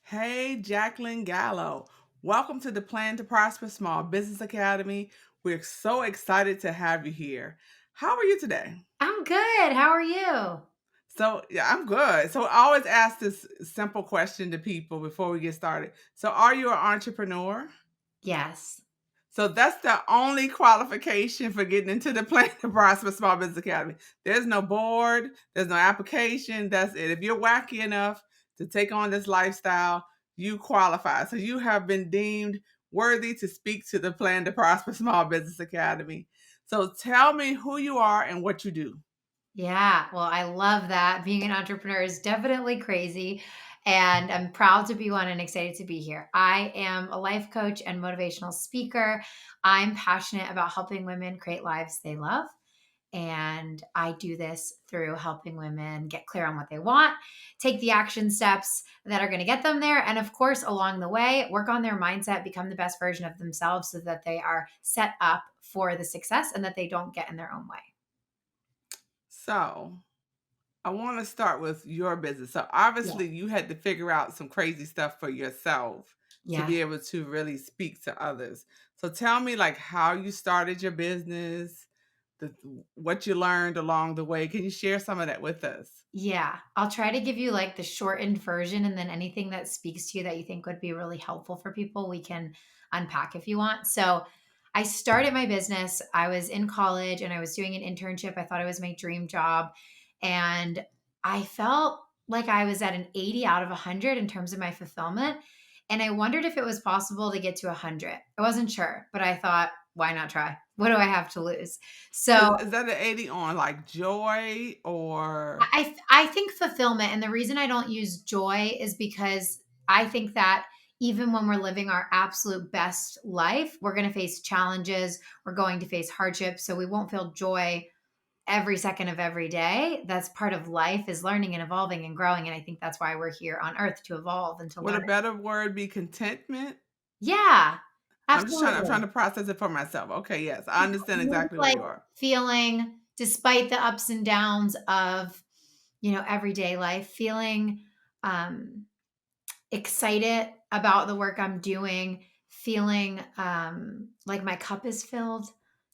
Hey, Jaclyn Gallo. Welcome to the Plan to Prosper Small Business Academy. We're so excited to have you here. How are you today? I'm good. How are you? Yeah, I'm good. So, I always ask this simple question to people before we get started. So, are you an entrepreneur? Yes. So, that's the only qualification for getting into the Plan to Prosper Small Business Academy. There's no board, there's no application. That's it. If you're wacky enough to take on this lifestyle, you qualify. So, you have been deemed worthy to speak to the Plan to Prosper Small Business Academy. So, tell me who you are and what you do. Yeah. Well, I love that. Being an entrepreneur is definitely crazy. And I'm proud to be one and excited to be here. I am a life coach and motivational speaker. I'm passionate about helping women create lives they love. And I do this through helping women get clear on what they want, take the action steps that are going to get them there. And of course, along the way, work on their mindset, become the best version of themselves so that they are set up for the success and that they don't get in their own way. So, I want to start with your business. So Yeah. obviously you had to figure out some crazy stuff for yourself to Yeah. be able to really speak to others. So tell me like how you started your business, the what you learned along the way. Can you share some of that with us? Yeah. I'll try to give you like the shortened version and then anything that speaks to you that you think would be really helpful for people, we can unpack if you want. So, I started my business. I was in college and I was doing an internship. I thought it was my dream job. And I felt like I was at an 80 out of 100 in terms of my fulfillment. And I wondered if it was possible to get to 100. I wasn't sure, but I thought, why not try? What do I have to lose? So Is that an 80 on like joy or I think fulfillment, and the reason I don't use joy is because I think that even when we're living our absolute best life, we're going to face challenges, we're going to face hardships, so we won't feel joy every second of every day. That's part of life is learning and evolving and growing, and I think that's why we're here on earth to evolve and to would learn. a better word be contentment? Yeah, I'm trying absolutely. to process it for myself. Okay, yes. I understand Just exactly where like you are. feeling despite the ups and downs of, everyday life, feeling um excited about the work I'm doing, feeling, like my cup is filled,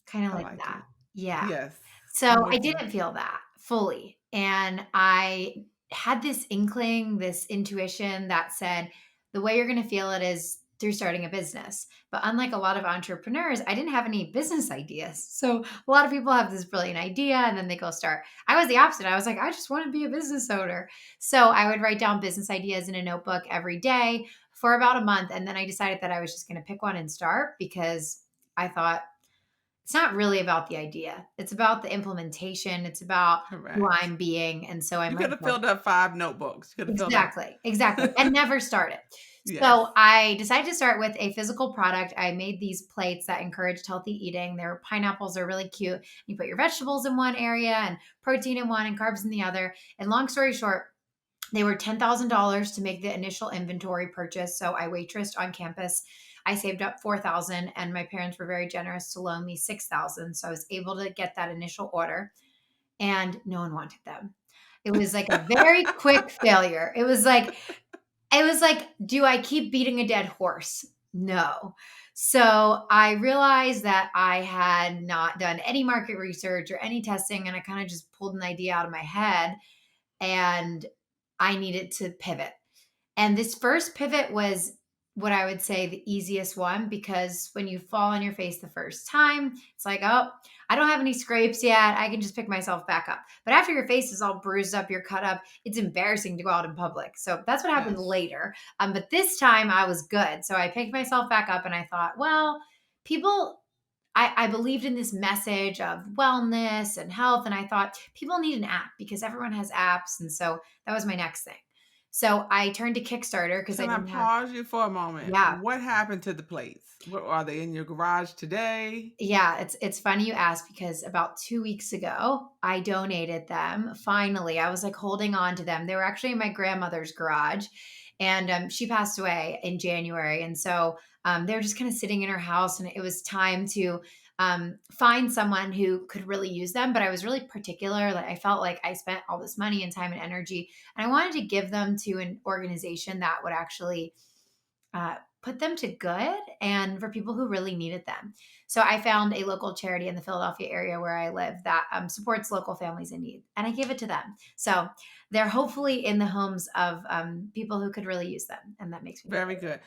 kinda I like like that. it. Yeah. Yes. So, I'm I with you. didn't feel that fully, and I had this inkling, this intuition that said, "The way you're gonna feel it is through starting a business." But unlike a lot of entrepreneurs, I didn't have any business ideas. So, a lot of people have this brilliant idea, and then they go start. I was the opposite. I was like, "I just wanna be a business owner." So I would write down business ideas in a notebook every day for about a month. And then I decided that I was just going to pick one and start because I thought it's not really about the idea. It's about the implementation. It's about who Correct. I'm being. And so I You might could as have well. filled up 5 notebooks. You could have filled up Exactly, exactly, and never started. Yes. So, I decided to start with a physical product. I made these plates that encouraged healthy eating. Their pineapples are really cute. You put your vegetables in one area and protein in one and carbs in the other. And long story short, they were $10,000 to make the initial inventory purchase. So I waitressed on campus. I saved up 4,000 and my parents were very generous to loan me 6,000. So I was able to get that initial order and no one wanted them. It was like a very quick failure. It was like, do I keep beating a dead horse? No. So I realized that I had not done any market research or any testing, and I kind of just pulled an idea out of my head and I needed to pivot. And this first pivot was what I would say the easiest one because when you fall on your face the first time, it's like, oh, I don't have any scrapes yet. I can just pick myself back up. But after your face is all bruised up, you're cut up, it's embarrassing to go out in public. So that's what happened Yes. later. But this time I was good. So I picked myself back up and I thought, well, people I believed in this message of wellness and health. And I thought people need an app because everyone has apps. And so that was my next thing. So I turned to Kickstarter because I Can I didn't have, pause you for a moment? yeah, What happened to the plates? What are they in your garage today? yeah. It's funny you asked because about 2 weeks ago, I donated them. Finally, I was like holding on to them. They were actually in my grandmother's garage, and she passed away in January, and so they were just kind of sitting in her house, and it was time to find someone who could really use them. But I was really particular. Like I felt like I spent all this money and time and energy, and I wanted to give them to an organization that would actually put them to good and for people who really needed them. So I found a local charity in the Philadelphia area where I live that supports local families in need, and I gave it to them. So they're hopefully in the homes of people who could really use them, and that makes me Very really. good.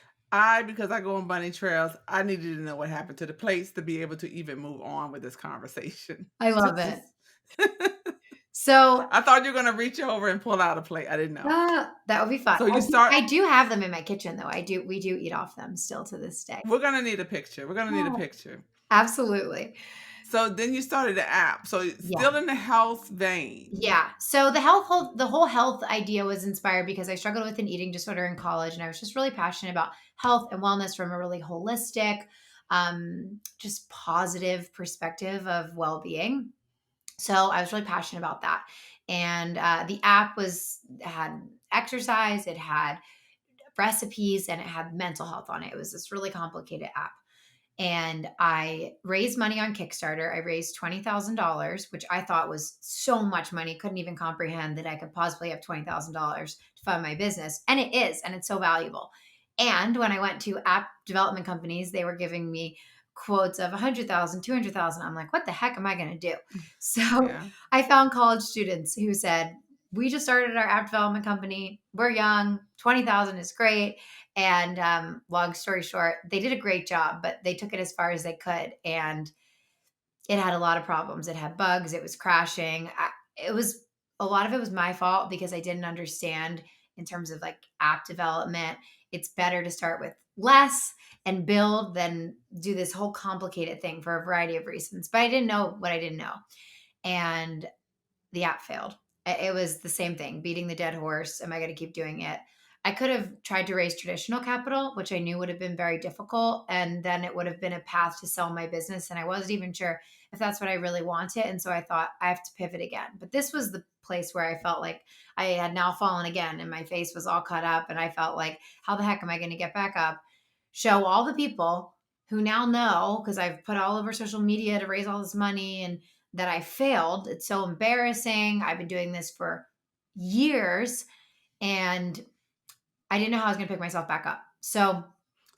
Because I go on bunny trails, I needed to know what happened to the plates to be able to even move on with this conversation. I love it. Just So I thought you were gonna reach over and pull out a plate. I didn't know. that would be fun. So you I do, start I do have them in my kitchen though. We do eat off them still to this day. we're gonna need a picture. We're gonna need a Oh, picture. absolutely. So then you started the app. So Yeah. still in the health vein. Yeah. So the whole health idea was inspired because I struggled with an eating disorder in college, and I was just really passionate about health and wellness from a really holistic, just positive perspective of well-being. So I was really passionate about that. And the app had exercise, it had recipes, and it had mental health on it. It was this really complicated app. And I raised money on Kickstarter. I raised $20,000, which I thought was so much money. Couldn't even comprehend that I could possibly have $20,000 to fund my business. And it is, and it's so valuable. And when I went to app development companies, they were giving me quotes of 100,000, 200,000. I'm like, what the heck am I going to do? So Yeah. I found college students who said, we just started our app development company. We're young. 20,000 is great. And long story short, they did a great job, but they took it as far as they could. And it had a lot of problems. It had bugs. It was crashing. It was a lot of it was my fault because I didn't understand in terms of like app development. It's better to start with less and build than do this whole complicated thing for a variety of reasons. But I didn't know what I didn't know. And the app failed. It was the same thing, beating the dead horse. Am I going to keep doing it? I could have tried to raise traditional capital, which I knew would have been very difficult. And then it would have been a path to sell my business. And I wasn't even sure if that's what I really wanted. And so I thought I have to pivot again. But this was the place where I felt like I had now fallen again and my face was all cut up. And I felt like, how the heck am I going to get back up? Show all the people who now know, because I've put all over social media to raise all this money and that I failed. It's so embarrassing. I've been doing this for years and I didn't know how I was going to pick myself back up. So,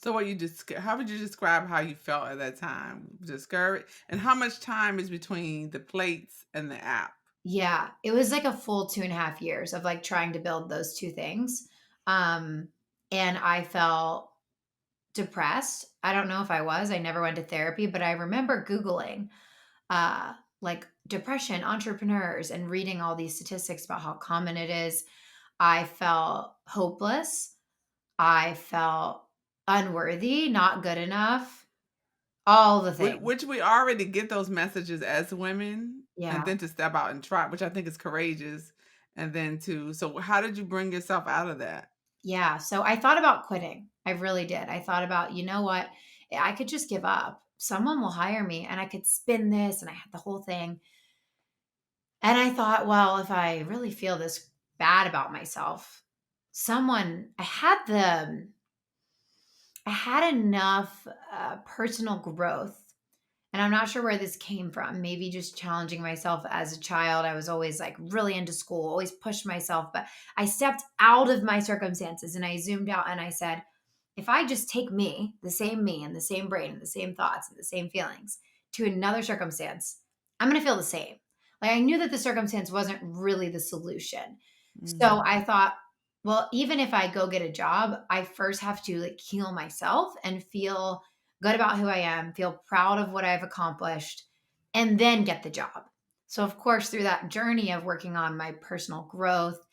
So what you just how would you describe how you felt at that time? Discouraged? And how much time is between the plates and the app? yeah, it was like a full 2.5 years of like trying to build those two things. Um, and I felt depressed. I don't know if I was. I never went to therapy, but I remember Googling like depression, entrepreneurs, and reading all these statistics about how common it is. I felt hopeless. I felt unworthy, not good enough, all the things. Which we already get those messages as women, and Yeah. then to step out and try, which I think is courageous. And then to so how did you bring yourself out of that? Yeah. So I thought about quitting. I really did. I thought about, you know what? I could just give up. Someone will hire me and I could spin this. And I had the whole thing. And I thought, well, if I really feel this bad about myself, I had enough personal growth. And I'm not sure where this came from. Maybe just challenging myself as a child. I was always like really into school, always pushed myself. But I stepped out of my circumstances and I zoomed out and I said, if I just take me and the same brain and the same thoughts and the same feelings to another circumstance, I'm going to feel the same. Like I knew that the circumstance wasn't really the solution. So Mhm. I thought, well, even if I go get a job, I first have to like heal myself and feel good about who I am, feel proud of what I've accomplished, and then get the job. So, of course, through that journey of working on my personal growth,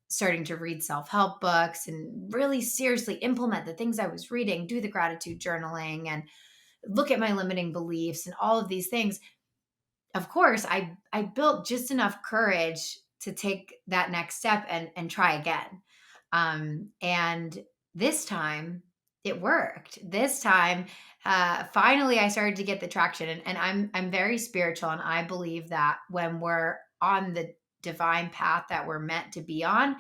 starting to read self help books and really seriously implement the things I was reading, do the gratitude journaling, and look at my limiting beliefs and all of these things. Of course, I built just enough courage to take that next step and try again. And this time it worked. This time, finally, I started to get the traction. And I'm very spiritual, and I believe that when we're on the divine path that we're meant to be on,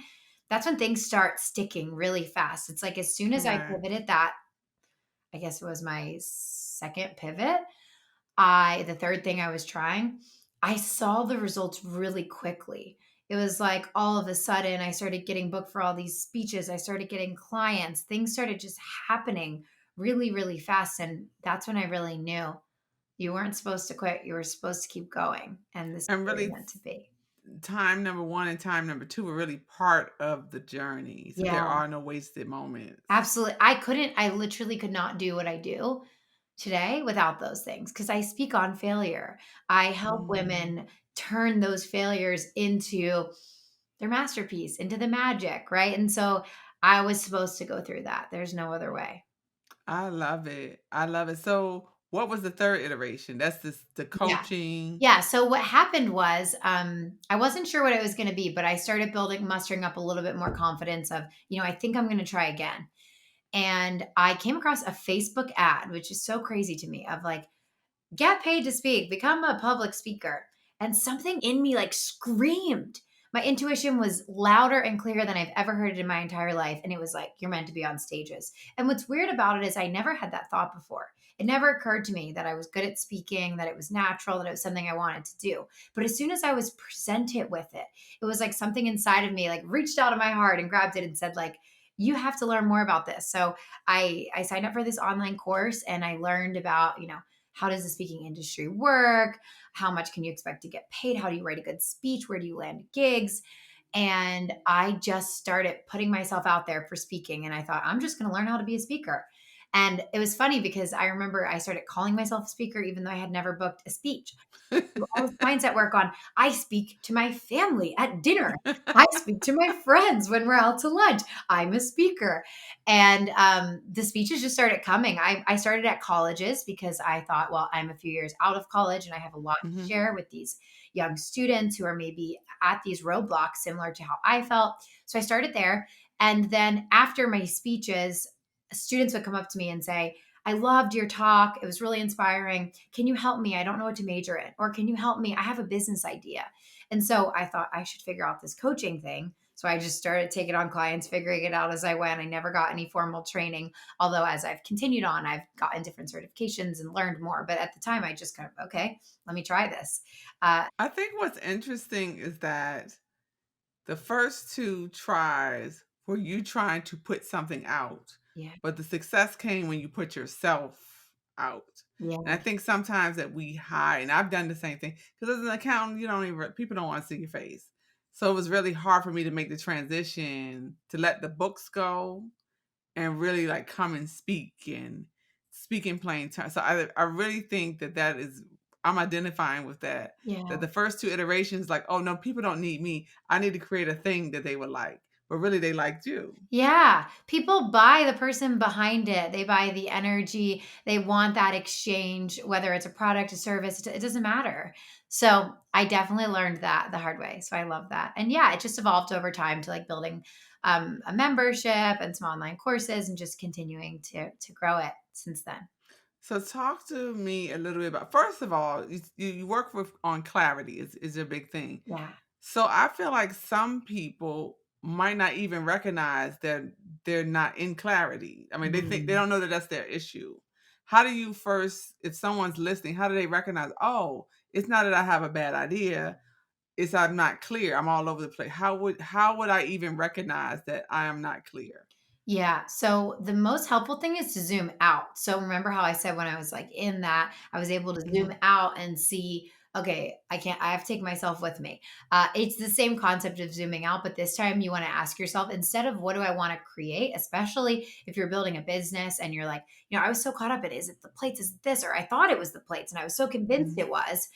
that's when things start sticking really fast. It's like as soon as I Right. pivoted that, I guess it was my second pivot. the third thing I was trying, I saw the results really quickly. It was like all of a sudden I started getting booked for all these speeches. I started getting clients. Things started just happening really, really fast. And that's when I really knew you weren't supposed to quit. You were supposed to keep going. And this is And where you're really, meant to be. time number one and time number two were really part of the journey. So there Yeah, are no wasted moments. absolutely. I literally could not do what I do today without those things because I speak on failure. I help Mm, women turn those failures into their masterpiece, into the magic, right? And so I was supposed to go through that. There's no other way. I love it. I love it. So what was the third iteration? That's the Yeah. coaching. Yeah. So what happened was I wasn't sure what it was going to be, but I started mustering up a little bit more confidence of, I think I'm going to try again. And I came across a Facebook ad, which is so crazy to me, of like, get paid to speak, become a public speaker. And something in me like screamed. My intuition was louder and clearer than I've ever heard it in my entire life. And it was like, you're meant to be on stages. And what's weird about it is I never had that thought before. It never occurred to me that I was good at speaking, that it was natural, that it was something I wanted to do. But as soon as I was presented with it, it was like something inside of me like reached out of my heart and grabbed it and said, like, you have to learn more about this. So I signed up for this online course and I learned about, how does the speaking industry work? How much can you expect to get paid? How do you write a good speech? Where do you land gigs? And I just started putting myself out there for speaking. And I thought, I'm just going to learn how to be a speaker. And it was funny because I remember I started calling myself a speaker, even though I had never booked a speech. Do all this mindset work on I speak to my family at dinner. I speak to my friends when we're out to lunch. I'm a speaker. And the speeches just started coming. I started at colleges because I thought, well, I'm a few years out of college and I have a lot to Mhm. share with these young students who are maybe at these roadblocks similar to how I felt. So I started there. And then after my speeches, students would come up to me and say, I loved your talk. It was really inspiring. Can you help me? I don't know what to major in. Or can you help me? I have a business idea. And so I thought I should figure out this coaching thing. So I just started taking on clients, figuring it out as I went. I never got any formal training. Although as I've continued on, I've gotten different certifications and learned more. But at the time, I just kind of, okay, let me try this. I think what's interesting is that the first two tries were you trying to put something out, Yeah. but the success came when you put yourself out. And I Yeah. think sometimes that we hide, and I've done the same thing because as an accountant, you don't even people don't want to see your face. So it was really hard for me to make the transition to let the books go and really like come and speak in plain terms. So I really think that that is I'm identifying with that. Yeah. That the first two iterations, like, oh no, people don't need me. I need to create a thing that they would like, but really they liked you. Yeah, people buy the person behind it. They buy the energy. They want that exchange, whether it's a product, a service, it doesn't matter. So I definitely learned that the hard way. So I love that. And yeah, it just evolved over time to like building a membership and some online courses and just continuing to grow it since then. So talk to me a little bit about first of all, you work with on clarity is a big thing. Yeah. So I feel like some people might not even recognize that they're not in clarity. I mean, they Mhm. don't know that that's their issue. How do you first, if someone's listening, how do they recognize, oh, it's not that I have a bad idea, it's I'm not clear. I'm all over the place. How would I even recognize that I am not clear? Yeah. So the most helpful thing is to zoom out. So remember how I said when I was like in that, I was able to zoom Mhm. out and see, okay, I have to take myself with me. It's the same concept of zooming out, but this time you want to ask yourself instead of what do I want to create, especially if you're building a business and you're like, I was so caught up in is it the plates, is it this, or I thought it was the plates and I was so convinced Mhm. it was.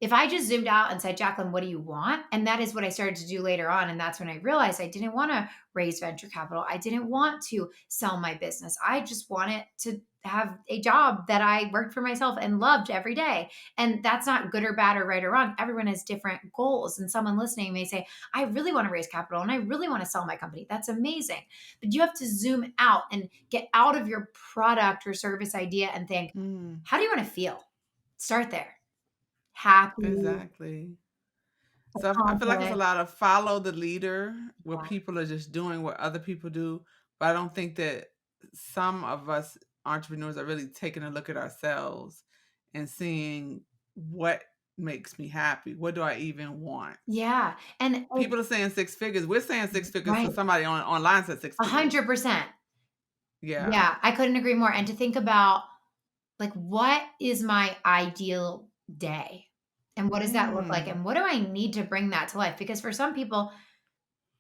If I just zoomed out and said, Jaclyn, what do you want? And that is what I started to do later on. And that's when I realized I didn't want to raise venture capital. I didn't want to sell my business. I just wanted to have a job that I worked for myself and loved every day. And that's not good or bad or right or wrong. Everyone has different goals. And someone listening may say, I really want to raise capital and I really want to sell my company. That's amazing. But you have to zoom out and get out of your product or service idea and think, Mm, how do you want to feel? Start there. Happy, exactly. So I feel like it's a accomplished. lot of follow the leader where Yeah. people are just doing what other people do. But I don't think that some of us entrepreneurs are really taking a look at ourselves and seeing what makes me happy. What do I even want? Yeah. And People are saying six figures. We're saying six figures right. because somebody online said six figures. 100%. Yeah. Yeah, I couldn't agree more. And to think about, like, what is my ideal day? And what does that look like? Mm, And what do I need to bring that to life? Because for some people,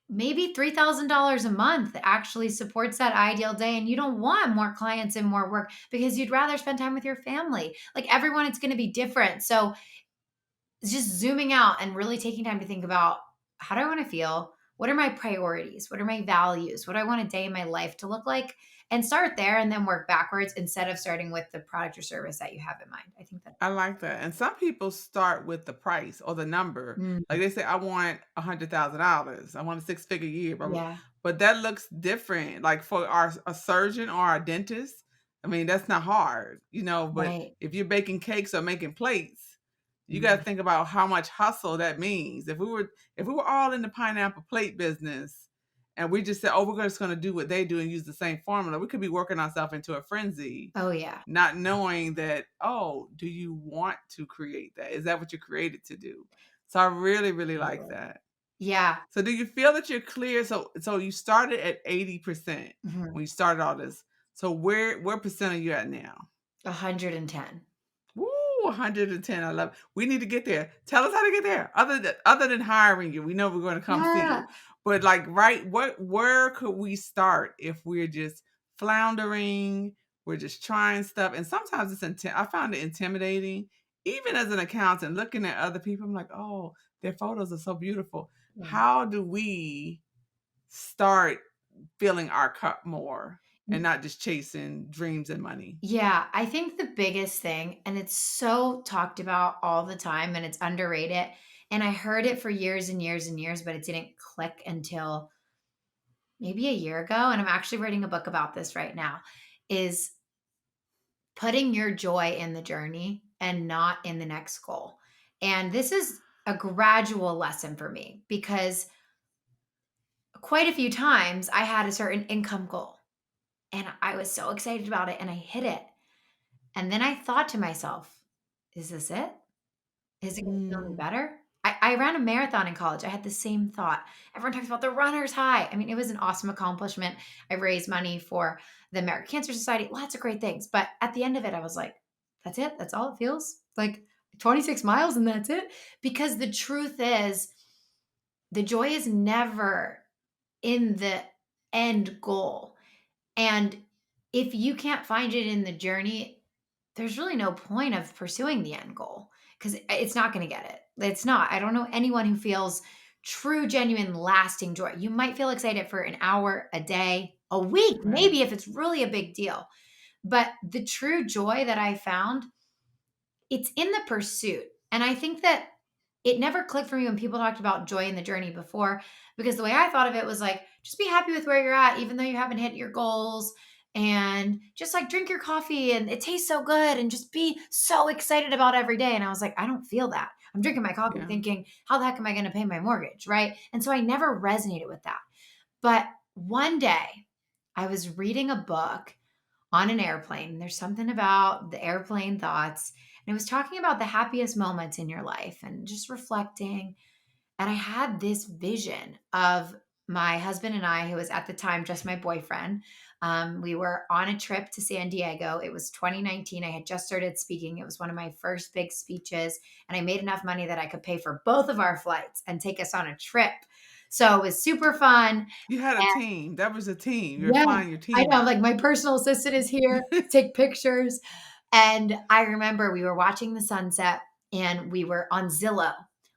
maybe $3,000 a month actually supports that ideal day. And you don't want more clients and more work because you'd rather spend time with your family. Like everyone, it's going to be different. So just zooming out and really taking time to think about, how do I want to feel? What are my priorities? What are my values? What do I want a day in my life to look like? And start there and then work backwards instead of starting with the product or service that you have in mind. I think that. I like that. And some people start with the price or the number. Mm, Like they say, I want $100,000. I want a six-figure year. Blah, blah. yeah, But that looks different. Like for a surgeon or a dentist, I mean, that's not hard, but right. if you're baking cakes or making plates, you got to Yeah. think about how much hustle that means. If we were all in the pineapple plate business and we just said, oh, we're just going to do what they do and use the same formula, we could be working ourselves into a frenzy, Oh, yeah. not knowing that, oh, do you want to create that? Is that what you're created to do? So I really, really like Totally. that. Yeah. So do you feel that you're clear? So you started at 80% Mhm. when you started all this. So where percent are you at now? 110. Woo, 110. I love it. We need to get there. Tell us how to get there. Other than hiring you. We know we're going to come see you. Yeah. But like right, where could we start if we're just floundering, we're just trying stuff. And sometimes I found it intimidating. Even as an accountant, looking at other people, I'm like, oh, their photos are so beautiful. Yeah. How do we start filling our cup more and not just chasing dreams and money? Yeah, I think the biggest thing, and it's so talked about all the time and it's underrated. And I heard it for years and years and years, but it didn't click until maybe a year ago. And I'm actually writing a book about this right now, is putting your joy in the journey and not in the next goal. And this is a gradual lesson for me because quite a few times I had a certain income goal and I was so excited about it and I hit it. And then I thought to myself, is this it? Is it gonna feel any Mm, better? I ran a marathon in college. I had the same thought. Everyone talks about the runner's high. I mean, it was an awesome accomplishment. I raised money for the American Cancer Society, lots of great things. But at the end of it, I was like, that's it. That's all it feels like, 26 miles and that's it. Because the truth is, the joy is never in the end goal. And if you can't find it in the journey, there's really no point of pursuing the end goal because it's not going to get it. It's not. I don't know anyone who feels true, genuine, lasting joy. You might feel excited for an hour, a day, a week, right. maybe if it's really a big deal. But the true joy that I found, it's in the pursuit. And I think that it never clicked for me when people talked about joy in the journey before, because the way I thought of it was like, just be happy with where you're at, even though you haven't hit your goals. And just like drink your coffee and it tastes so good and just be so excited about every day. And I was like, I don't feel that. I'm drinking my coffee Yeah. thinking, how the heck am I going to pay my mortgage? Right. And so I never resonated with that. But one day I was reading a book on an airplane. There's something about the airplane thoughts. And it was talking about the happiest moments in your life and just reflecting. And I had this vision of my husband and I, who was at the time just my boyfriend. We were on a trip to San Diego. It was 2019. I had just started speaking. It was one of my first big speeches. And I made enough money that I could pay for both of our flights and take us on a trip. So it was super fun. You had a team. That was a team. You're Yeah, flying your I team know, out. like, my personal assistant is here to take pictures, and I remember we were watching the sunset, and we were on Zillow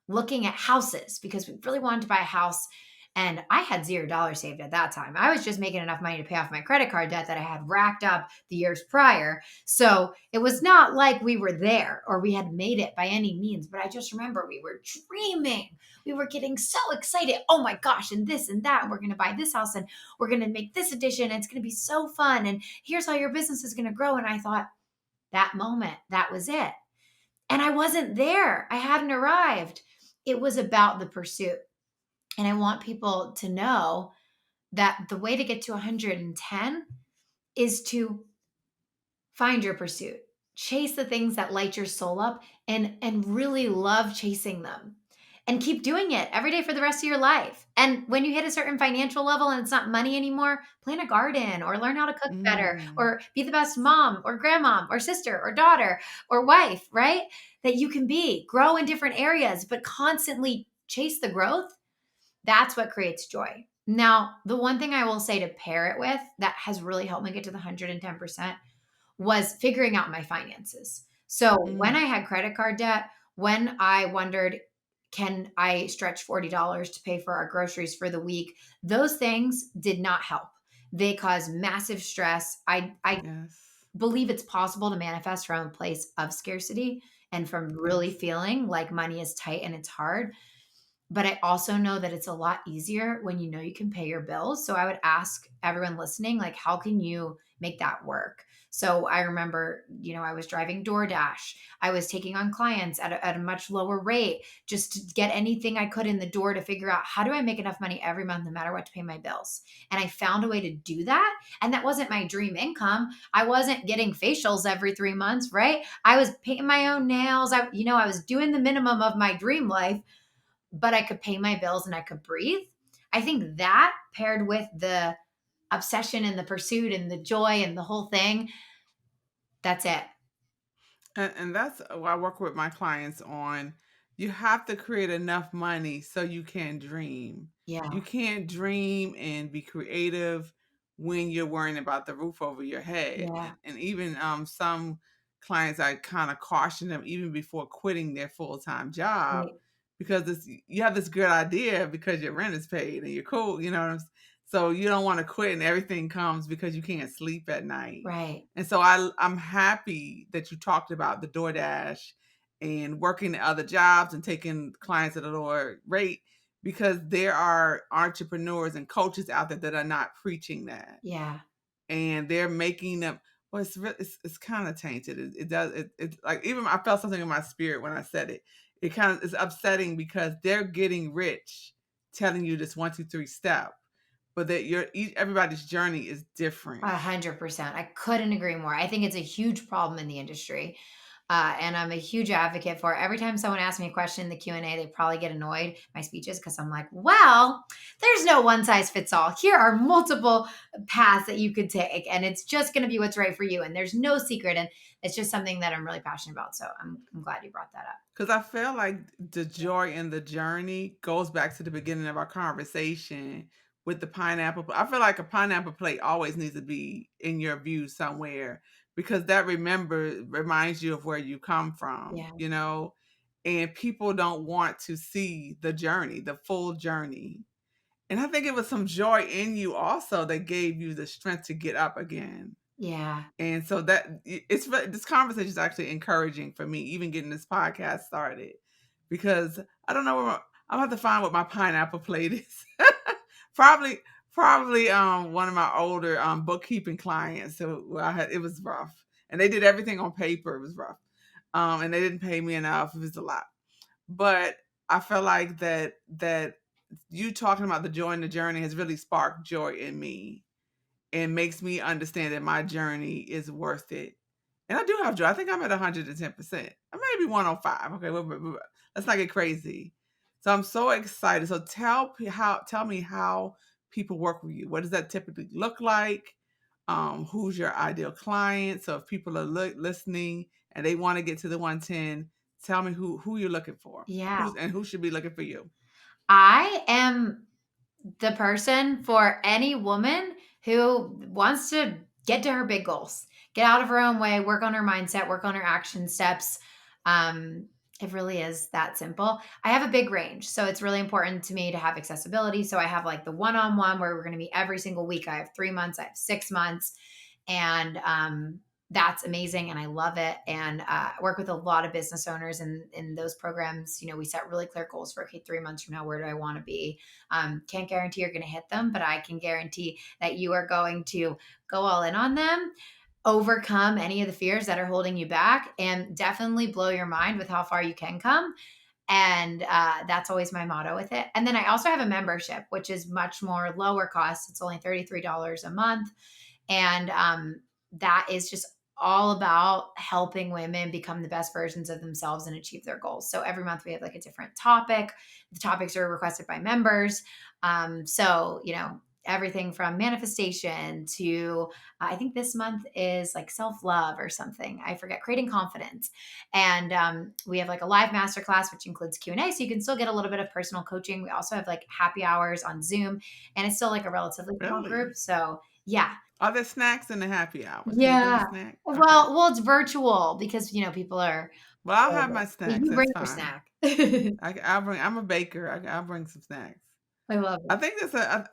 looking at houses because we really wanted to buy a house, and I had $0 saved at that time. I was just making enough money to pay off my credit card debt that I had racked up the years prior, so it was not like we were there or we had made it by any means, but I just remember we were dreaming. We were getting so excited. Oh my gosh, and this and that, and we're gonna buy this house, and we're going to make this addition. And it's going to be so fun. And here's how your business is going to grow. And I thought, that moment, that was it. And I wasn't there. I hadn't arrived. It was about the pursuit. And I want people to know that the way to get to 110 is to find your pursuit. chase the things that light your soul up and really love chasing them. And keep doing it every day for the rest of your life. And when you hit a certain financial level and it's not money anymore, plant a garden or learn how to cook better Mm, or be the best mom or grandmom or sister or daughter or wife, right? That you can be. Grow in different areas, but constantly chase the growth. That's what creates joy. Now, the one thing I will say to pair it with that has really helped me get to the 110% was figuring out my finances. So when mm, I had credit card debt, when I wondered, can I stretch $40 to pay for our groceries for the week? Those things did not help. They cause massive stress. I yes, believe it's possible to manifest from a place of scarcity and from really yes. feeling like money is tight and it's hard. But I also know that it's a lot easier when you know you can pay your bills. So I would ask everyone listening, like, how can you make that work? So I remember, I was driving DoorDash. I was taking on clients at a much lower rate just to get anything I could in the door to figure out how do I make enough money every month, no matter what, to pay my bills. And I found a way to do that. And that wasn't my dream income. I wasn't getting facials every 3 months, right? I was painting my own nails. I was doing the minimum of my dream life, but I could pay my bills and I could breathe. I think that paired with the obsession and the pursuit and the joy and the whole thing, that's it. And that's what I work with my clients on. You have to create enough money so you can dream. Yeah. You can't dream and be creative when you're worrying about the roof over your head. Yeah. And even some clients, I kind of caution them even before quitting their full time job Right. because you have this good idea because your rent is paid and you're cool, you know what I'm saying? So you don't want to quit and everything comes because you can't sleep at night. Right. And so I'm happy that you talked about the DoorDash and working the other jobs and taking clients at a lower rate because there are entrepreneurs and coaches out there that are not preaching that. Yeah. And they're making them well, it's kind of tainted. It does it like even I felt something in my spirit when I said it. It kind of is upsetting because they're getting rich telling you this 1, 2, 3 step, but that everybody's journey is different. 100%. I couldn't agree more. I think it's a huge problem in the industry. And I'm a huge advocate for it. Every time someone asks me a question in the Q&A, they probably get annoyed my speeches because I'm like, well, there's no one size fits all. Here are multiple paths that you could take, and it's just going to be what's right for you. And there's no secret. And it's just something that I'm really passionate about. So I'm glad you brought that up. Because I feel like the joy in the journey goes back to the beginning of our conversation with the pineapple. I feel like a pineapple plate always needs to be in your view somewhere because that reminds you of where you come from, Yeah. and people don't want to see the journey, the full journey. And I think it was some joy in you also that gave you the strength to get up again. Yeah. And so this conversation is actually encouraging for me, even getting this podcast started, because I don't know I'm gonna have to find what my pineapple plate is. probably, probably one of my older bookkeeping clients. So it was rough, and they did everything on paper. It was rough, and they didn't pay me enough. It was a lot, but I felt like that you talking about the joy in the journey has really sparked joy in me and makes me understand that my journey is worth it. And I do have joy. I think I'm at 110%. Maybe 105. Okay, let's not get crazy. So I'm so excited. So tell me how people work with you. What does that typically look like? Who's your ideal client? So if people are listening and they want to get to the 110, tell me who you're looking for. Yeah. Who should be looking for you? I am the person for any woman who wants to get to her big goals, get out of her own way, work on her mindset, work on her action steps. It really is that simple. I have a big range. So it's really important to me to have accessibility. So I have like the one on one where we're going to meet every single week. I have 3 months, I have 6 months. And that's amazing and I love it. And I work with a lot of business owners in those programs. We set really clear goals for, okay, 3 months from now, where do I want to be? Can't guarantee you're going to hit them, but I can guarantee that you are going to go all in on them, overcome any of the fears that are holding you back, and definitely blow your mind with how far you can come. And that's always my motto with it. And then I also have a membership, which is much more lower cost. It's only $33 a month. And that is just all about helping women become the best versions of themselves and achieve their goals. So every month we have like a different topic. The topics are requested by members. So, everything from manifestation to I think this month is like self love or something. I forget, creating confidence. And we have like a live masterclass, which includes Q&A. So you can still get a little bit of personal coaching. We also have like happy hours on Zoom, and it's still like a relatively small Really? group. So yeah, Are there snacks in the happy hour? Can you bring a yeah. snack? Okay. Well, it's virtual because, people are Well, I'll have COVID. my But snacks. you bring That's your fine. snack. I I'll bring. I'm a baker. I'll bring some snacks. love I it. think that's a.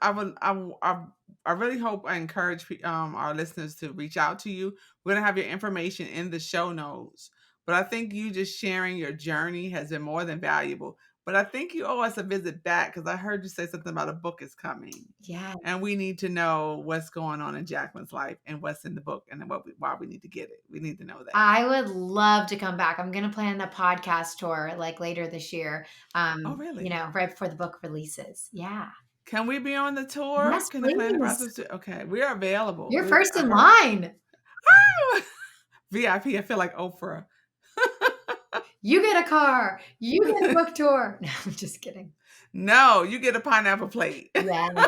I really hope I encourage our listeners to reach out to you. We're gonna have your information in the show notes, but I think you just sharing your journey has been more than valuable. But I think you owe us a visit back because I heard you say something about a book is coming, Yeah. and we need to know what's going on in Jaclyn's life and what's in the book and why we need to get it. We need to know that. I would love to come back. I'm gonna plan the podcast tour like later this year. Oh, really? Right before the book releases. Yeah. Can we be on the tour? Yes, Can the planning please. process do? Okay, we are available. You're first I in heard line. VIP. I feel like Oprah. You get a car. You get a book tour. No, I'm just kidding. No, you get a pineapple plate. Yeah,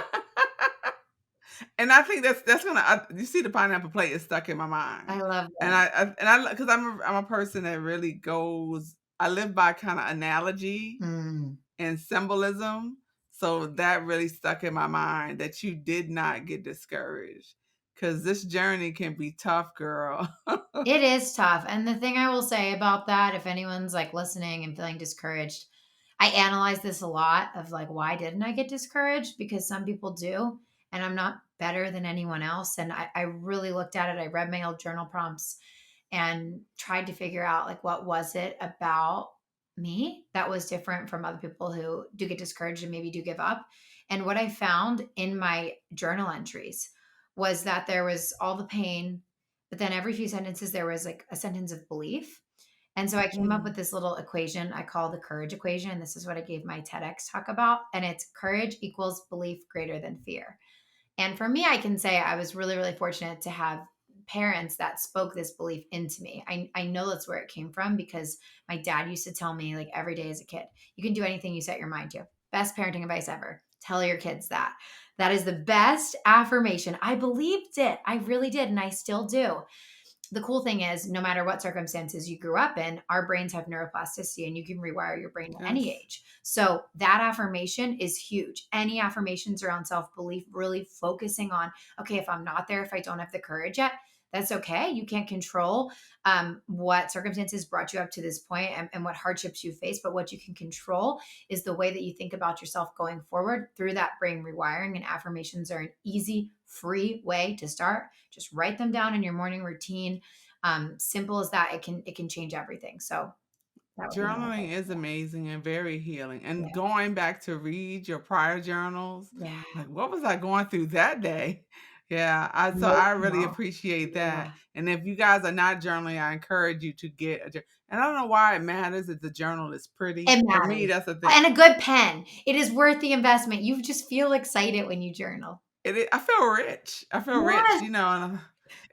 And I think that's gonna. You see, the pineapple plate is stuck in my I mind, love and that. because I'm a person that really goes. I live by kind of analogy Mm. and symbolism, so that really stuck in my mind that you did not get discouraged because this journey can be tough, girl. It is tough. And the thing I will say about that, if anyone's like listening and feeling discouraged, I analyze this a lot of like, why didn't I get discouraged? Because some people do, and I'm not better than anyone else. And I really looked at it. I read my old journal prompts and tried to figure out like, what was it about me that was different from other people who do get discouraged and maybe do give up. And what I found in my journal entries was that there was all the pain, but then every few sentences, there was like a sentence of belief. And so I came up with Mm. this little equation I call the courage equation. And this is what I gave my TEDx talk about. And it's courage equals belief greater than fear. And for me, I can say I was really, really fortunate to have parents that spoke this belief into me. I know that's where it came from because my dad used to tell me like every day as a kid, you can do anything you set your mind to. Best parenting advice ever. Tell your kids that. That is the best affirmation. I believed it. I really did. And I still do. The cool thing is, no matter what circumstances you grew up in, our brains have neuroplasticity and you can rewire your brain at any Yes. age. So, that affirmation is huge. Any affirmations around self belief, really focusing on, okay, if I'm not there, if I don't have the courage yet, that's okay. You can't control what circumstances brought you up to this point and what hardships you face. But what you can control is the way that you think about yourself going forward through that brain rewiring. And affirmations are an easy, free way to start. Just write them down in your morning routine. Simple as that. It can change everything. So that would be my Journaling advice. is amazing and very healing. Yeah. And going back to read your prior journals, Yeah. like what was I going through that day? Yeah, so I really Emotional. appreciate that. Yeah. And if you guys are not journaling, I encourage you to get a journal. And I don't know why it matters if the journal is pretty. It For me, matters. that's the thing. And a good pen. It is worth the investment. You just feel excited when you journal. I feel rich. I feel rich, Yes. you know, and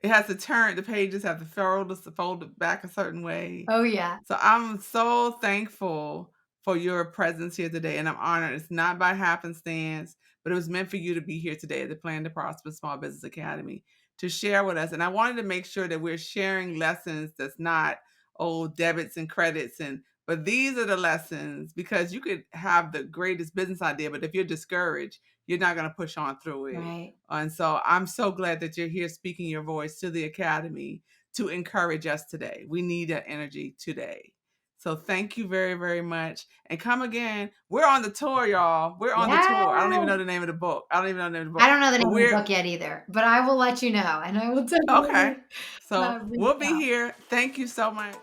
it has to turn. The pages have to fold it back a certain way. Oh, yeah. So I'm so thankful for your presence here today, and I'm honored. It's not by happenstance, but it was meant for you to be here today at the Plan to Prosper Small Business Academy to share with us. And I wanted to make sure that we're sharing lessons that's not debits and credits but these are the lessons because you could have the greatest business idea, but if you're discouraged, you're not going to push on through it. Right. And so I'm so glad that you're here speaking your voice to the Academy to encourage us today. We need that energy today. So thank you very, very much. And come again. We're on the tour, y'all. We're on the Yeah. tour. I don't even know the name of the book. I don't even know the name of the I book. don't know the But name of the we're book yet either, but I will let you know and I will okay. definitely So reach we'll be out. here. Thank you so much.